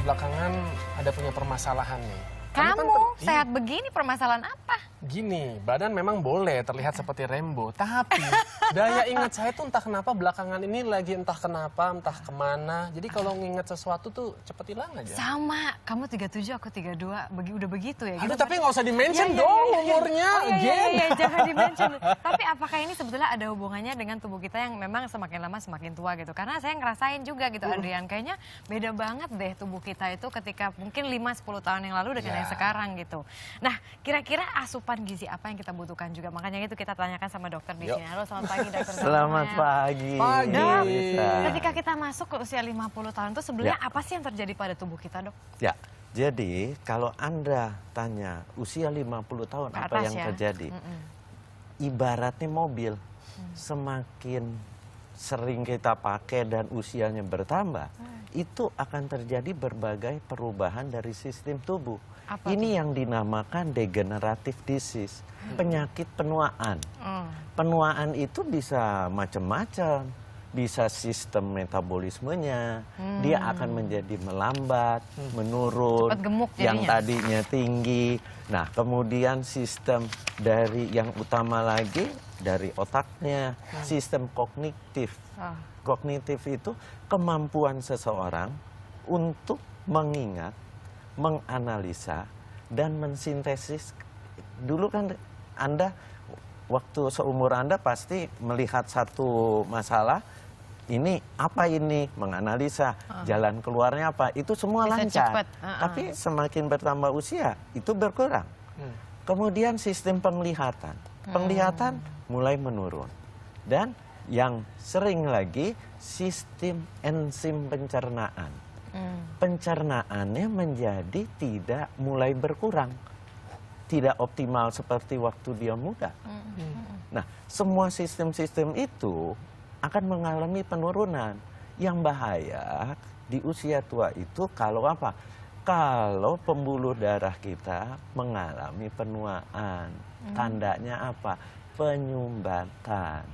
belakangan ada punya permasalahan nih. Kamu sehat begini, permasalahan apa? Gini, badan memang boleh terlihat seperti Rembo, tapi daya ingat saya tuh entah kenapa belakangan ini lagi entah kenapa, entah kemana. Jadi kalau nginget sesuatu tuh cepet hilang aja. Sama, kamu 37, aku 32, udah begitu ya? Aduh, Gitu, tapi nggak usah di-mention dong umurnya. Iya, jangan di-mention. Tapi apakah ini sebetulnya ada hubungannya dengan tubuh kita yang memang semakin lama semakin tua gitu? Karena saya ngerasain juga gitu, Adrian. Kayaknya beda banget deh tubuh kita itu ketika mungkin 5-10 tahun yang lalu dengan yang sekarang gitu. Nah, kira-kira asupan gizi apa yang kita butuhkan juga? Makanya itu kita tanyakan sama dokter di sini. Halo, selamat pagi dokter. Selamat pagi. Dok, ketika kita masuk ke usia 50 tahun itu sebenarnya apa sih yang terjadi pada tubuh kita, Dok? Ya, jadi kalau Anda tanya usia 50 tahun apa yang terjadi? Ibaratnya mobil, semakin sering kita pakai dan usianya bertambah, itu akan terjadi berbagai perubahan dari sistem tubuh. Ini yang dinamakan degenerative disease, penyakit penuaan. Penuaan itu bisa macam-macam, bisa sistem metabolismenya, dia akan menjadi melambat, menurun, yang tadinya tinggi. Nah, kemudian sistem dari yang utama lagi, dari otaknya, sistem kognitif. Kognitif itu kemampuan seseorang untuk mengingat, menganalisa, dan mensintesis. Dulu kan Anda, waktu seumur Anda pasti melihat satu masalah, ini apa ini, menganalisa, jalan keluarnya apa, itu semua lancar. Tapi semakin bertambah usia, itu berkurang. Kemudian sistem penglihatan. Penglihatan mulai menurun. Dan yang sering lagi, sistem enzim pencernaan. Pencernaannya menjadi tidak mulai berkurang. Tidak optimal seperti waktu dia muda. Nah, semua sistem-sistem itu akan mengalami penurunan. Yang bahaya di usia tua itu kalau apa? Kalau pembuluh darah kita mengalami penuaan. Tandanya apa? Penyumbatan.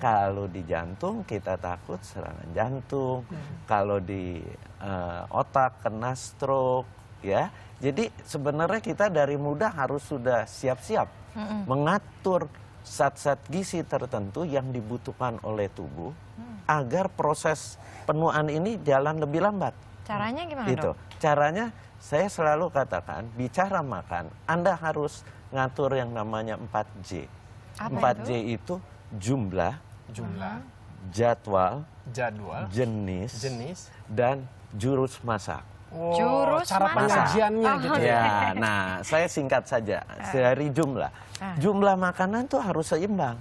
Kalau di jantung kita takut serangan jantung. Kalau di otak kena stroke, ya. Jadi sebenarnya kita dari muda harus sudah siap-siap mengatur zat-zat gizi tertentu yang dibutuhkan oleh tubuh agar proses penuaan ini jalan lebih lambat. Caranya gimana, gitu. Dok? Caranya saya selalu katakan, bicara makan, Anda harus ngatur yang namanya 4J. 4J itu jumlah, jadwal, jenis, dan jurus masak. Jurus cara penyajiannya gitu ya. Nah, saya singkat saja dari jumlah. Jumlah makanan tuh harus seimbang.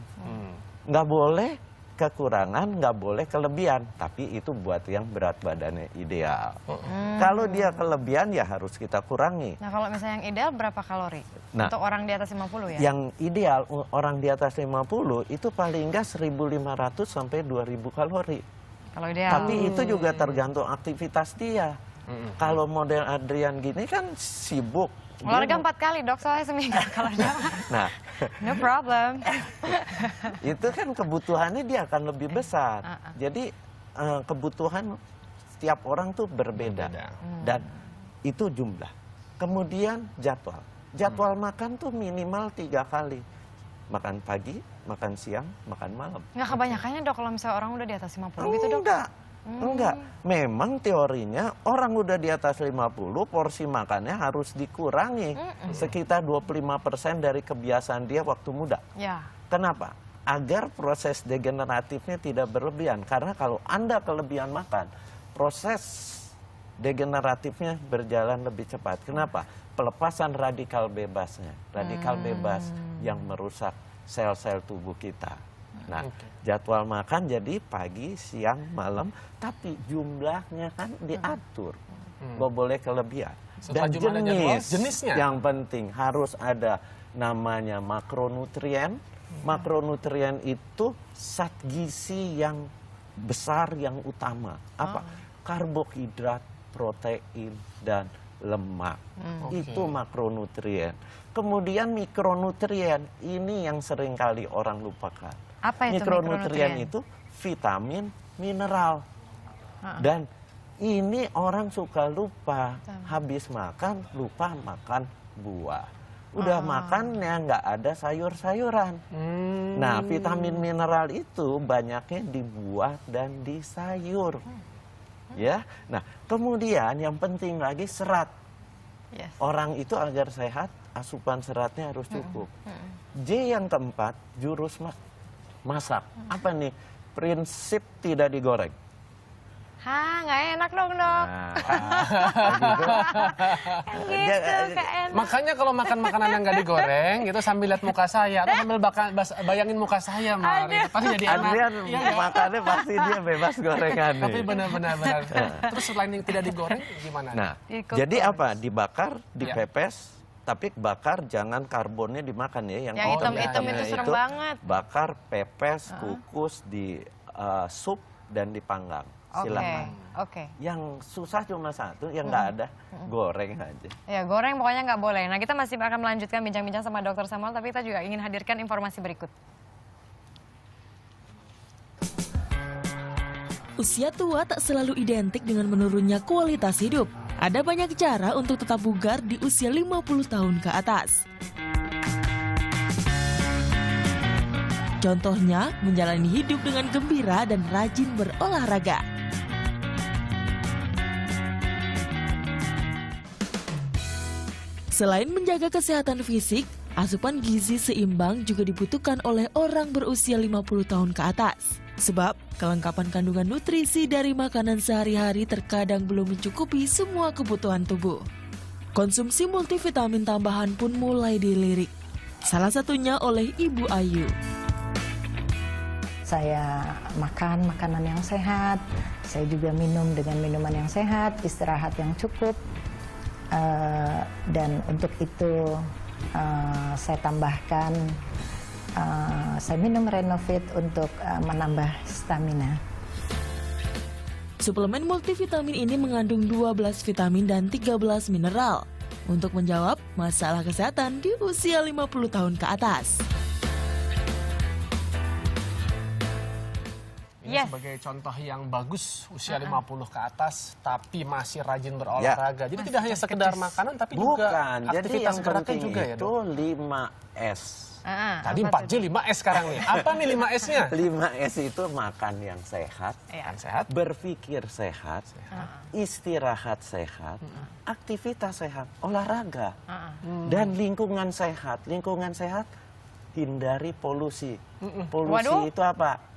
Nggak boleh kekurangan, nggak boleh kelebihan. Tapi itu buat yang berat badannya ideal. Kalau dia kelebihan ya harus kita kurangi. Nah, kalau misalnya yang ideal berapa kalori? Nah, untuk orang di atas 50 ya? Yang ideal orang di atas 50 itu paling enggak 1.500 sampai 2.000 kalori. Kalau ideal. Tapi itu juga tergantung aktivitas dia. Kalau model Adrian gini kan sibuk. Olahraga 4 kali, Dok, soalnya seminggu kalau ada. Nah, no problem. Itu kan kebutuhannya dia akan lebih besar. Jadi kebutuhan setiap orang tuh berbeda. Dan itu jumlah. Kemudian jadwal. Jadwal makan tuh minimal 3 kali. Makan pagi, makan siang, makan malam. Nggak kebanyakannya, Dok, kalau misalnya orang udah di atas 50 gitu, Dok? Enggak. Memang teorinya orang udah di atas 50 porsi makannya harus dikurangi. Sekitar 25% dari kebiasaan dia waktu muda. Ya. Kenapa? Agar proses degeneratifnya tidak berlebihan. Karena kalau Anda kelebihan makan, proses degeneratifnya berjalan lebih cepat. Kenapa? Pelepasan radikal bebasnya. Radikal bebas yang merusak sel-sel tubuh kita. Nah, jadwal makan jadi pagi, siang, malam, tapi jumlahnya kan diatur. Nggak boleh kelebihan. Dan jenisnya yang penting harus ada namanya makronutrien. Makronutrien itu zat gizi yang besar, yang utama. Apa? Karbohidrat, protein, dan lemak. Itu makronutrien. Kemudian mikronutrien, ini yang seringkali orang lupakan. Apa itu mikronutrien itu vitamin, mineral. Dan Ini orang suka lupa, habis makan lupa makan buah. Udah makannya nggak ada sayur-sayuran. Nah, vitamin mineral itu banyaknya di buah dan di sayur. Ya. Nah, kemudian yang penting lagi serat. Yes. Orang itu agar sehat, asupan seratnya harus cukup. J yang keempat, jurus masak. Apa nih? Prinsip tidak digoreng. Nggak enak dong, Dok. Nah, Kan gitu, nggak enak. Makanya kalau makan makanan yang nggak digoreng, gitu sambil lihat muka saya, atau sambil bayangin muka saya, Mari. Pasti jadi enak. Adrian Iya, makannya pasti dia bebas gorengan nih. Tapi benar-benar. Terus selain yang tidak digoreng, gimana? Nah, Dikukus. jadi apa? Dibakar, dipepes, tapi bakar jangan karbonnya dimakan ya. Yang hitam-hitam itu serem banget. Bakar, pepes, kukus di sup dan dipanggang. Silakan. Oke. Yang susah cuma satu, yang nggak ada, goreng aja. Ya, goreng pokoknya nggak boleh. Nah, kita masih akan melanjutkan bincang-bincang sama Dr. Samuel, tapi kita juga ingin hadirkan informasi berikut. Usia tua tak selalu identik dengan menurunnya kualitas hidup. Ada banyak cara untuk tetap bugar di usia 50 tahun ke atas. Contohnya, menjalani hidup dengan gembira dan rajin berolahraga. Selain menjaga kesehatan fisik, asupan gizi seimbang juga dibutuhkan oleh orang berusia 50 tahun ke atas. Sebab, kelengkapan kandungan nutrisi dari makanan sehari-hari terkadang belum mencukupi semua kebutuhan tubuh. Konsumsi multivitamin tambahan pun mulai dilirik. Salah satunya oleh Ibu Ayu. Saya makan makanan yang sehat, saya juga minum dengan minuman yang sehat, istirahat yang cukup. Dan untuk itu saya tambahkan, saya minum Renovit untuk menambah stamina. Suplemen multivitamin ini mengandung 12 vitamin dan 13 mineral untuk menjawab masalah kesehatan di usia 50 tahun ke atas. Ini sebagai contoh yang bagus, usia 50 ke atas, tapi masih rajin berolahraga. Jadi tidak hanya sekedar makanan, tapi juga aktivitas geraknya juga ya, itu Dok? 5S. Tadi 4J, 5S sekarang nih. Apa nih 5S-nya? 5S itu makan yang sehat, Sehat, berpikir sehat, istirahat sehat, aktivitas sehat, olahraga, dan lingkungan sehat. Lingkungan sehat, hindari polusi. Polusi itu apa?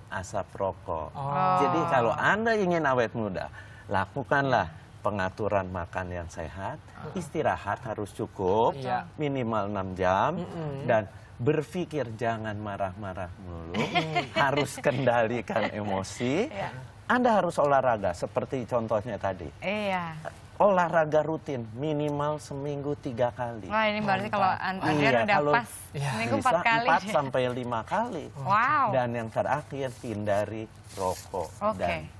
Asap rokok. Jadi kalau Anda ingin awet muda, lakukanlah pengaturan makan yang sehat, istirahat harus cukup, minimal 6 jam, dan berpikir jangan marah-marah mulu, harus kendalikan emosi. Anda harus olahraga seperti contohnya tadi. Iya. Olahraga rutin minimal seminggu 3 kali. Wah, ini berarti kalau Adrian udah kalau pas seminggu 4 bisa kali. 4 sampai 5 kali. Wow. Dan yang terakhir hindari rokok dan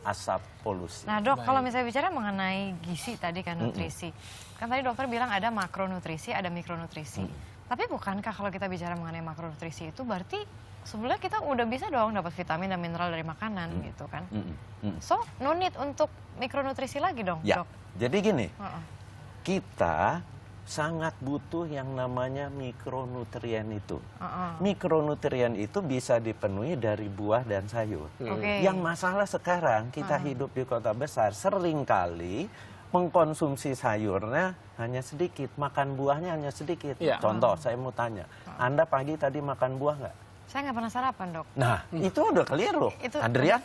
asap polusi. Nah, Dok, kalau misalnya bicara mengenai gizi tadi kan, nutrisi. Kan tadi dokter bilang ada makronutrisi, ada mikronutrisi. Tapi bukankah kalau kita bicara mengenai makronutrisi itu berarti sebenarnya kita udah bisa dong dapat vitamin dan mineral dari makanan gitu kan. So, no need untuk mikronutrisi lagi dong, Ya, Dok? jadi gini, kita sangat butuh yang namanya mikronutrien itu. Mikronutrien itu bisa dipenuhi dari buah dan sayur. Yang masalah sekarang kita hidup di kota besar, seringkali mengkonsumsi sayurnya hanya sedikit, makan buahnya hanya sedikit. Contoh, saya mau tanya, Anda pagi tadi makan buah nggak? Saya nggak pernah sarapan, Dok. Nah, itu udah keliru. Adrian?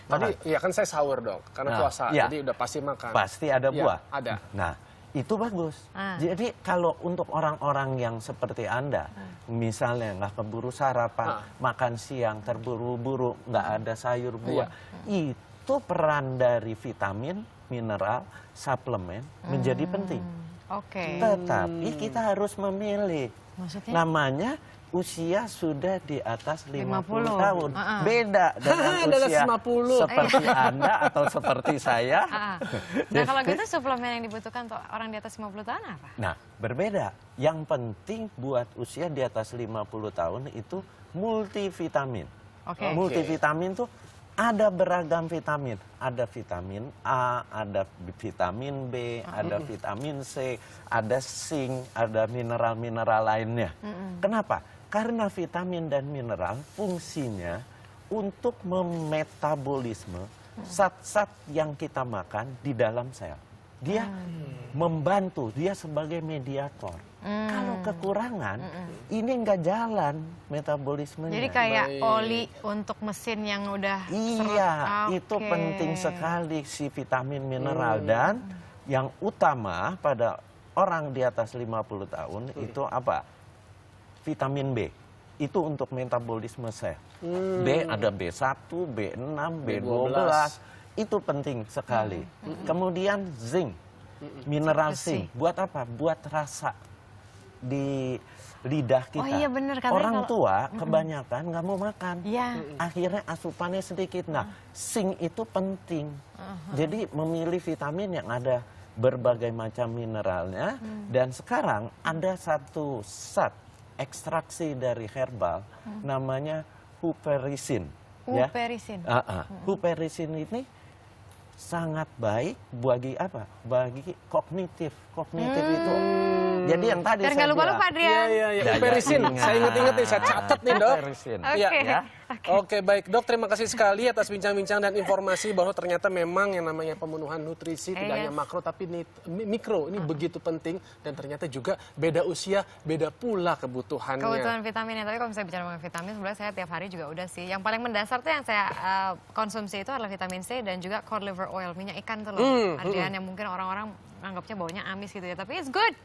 Tadi ya kan saya sahur, Dok, karena puasa, jadi udah pasti makan. Pasti ada buah? Ada. Nah, itu bagus. Jadi kalau untuk orang-orang yang seperti Anda, misalnya nggak keburu sarapan, makan siang terburu-buru, nggak ada sayur buah, itu peran dari vitamin, mineral, suplemen menjadi penting. Tetapi kita harus memilih. Maksudnya? Namanya usia sudah di atas 50 tahun. Beda dengan usia 50. seperti Anda atau seperti saya. Nah, kalau gitu suplemen yang dibutuhkan untuk orang di atas 50 tahun apa? Nah, berbeda. Yang penting buat usia di atas 50 tahun itu multivitamin. Multivitamin tuh Ada beragam vitamin. Ada vitamin A, ada vitamin B, ada vitamin C, ada zinc, ada mineral-mineral lainnya. Kenapa? Karena vitamin dan mineral fungsinya untuk memetabolisme zat-zat yang kita makan di dalam sel. Dia membantu, dia sebagai mediator. Kalau kekurangan, ini nggak jalan metabolismenya. Jadi kayak oli untuk mesin yang udah Iya, itu Oke. penting sekali si vitamin mineral. Dan yang utama pada orang di atas 50 tahun itu apa? Vitamin B. Itu untuk metabolisme sel. B ada B1, B6, B12. Itu penting sekali. Kemudian zinc, mineral zinc. Buat apa? Buat rasa di lidah kita. Oh iya bener, katanya Orang kalau- tua kebanyakan nggak mau makan. Iya. Akhirnya asupannya sedikit. Nah, zinc itu penting. Jadi memilih vitamin yang ada berbagai macam mineralnya. Dan sekarang ada satu zat ekstraksi dari herbal namanya huperesin. Huperesin. Huperesin ini sangat baik bagi apa? Bagi kognitif. Kognitif itu. Jadi yang tadi Biar saya nggak lupa-lupa, bilang. Adrian. Iya. Daya Huperesin. ingat. Saya ingat-ingat nih, saya catat nih, Dok. Huperesin. Oke. Ya. Oke, baik Dok, terima kasih sekali atas bincang-bincang dan informasi bahwa ternyata memang yang namanya pemenuhan nutrisi tidak hanya makro tapi mikro ini begitu penting dan ternyata juga beda usia, beda pula kebutuhannya. Kebutuhan vitaminnya, tapi kalau misalnya bicara mengenai vitamin, sebenarnya saya tiap hari juga udah sih. Yang paling mendasar tuh yang saya konsumsi itu adalah vitamin C dan juga cod liver oil, minyak ikan tuh loh. Adrian, yang mungkin orang-orang anggapnya baunya amis gitu ya, tapi it's good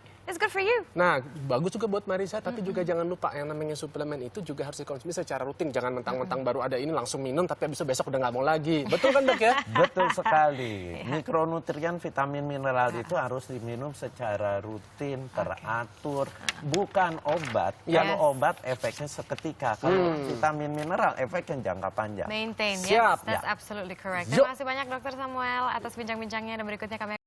for you. Nah, bagus juga buat Marisa, tapi juga jangan lupa yang namanya suplemen itu juga harus dikonsumsi secara rutin. Jangan mentang-mentang baru ada ini langsung minum, tapi habis itu besok udah nggak mau lagi. Betul kan Dok ya? Betul sekali. Mikronutrien, vitamin, mineral itu harus diminum secara rutin, teratur, bukan obat. Yes. Kalau obat efeknya seketika, kalau vitamin, mineral efeknya jangka panjang. Maintain, Siap. yes, that's absolutely correct. Yuk. Terima kasih banyak Dr. Samuel atas bincang-bincangnya dan berikutnya kami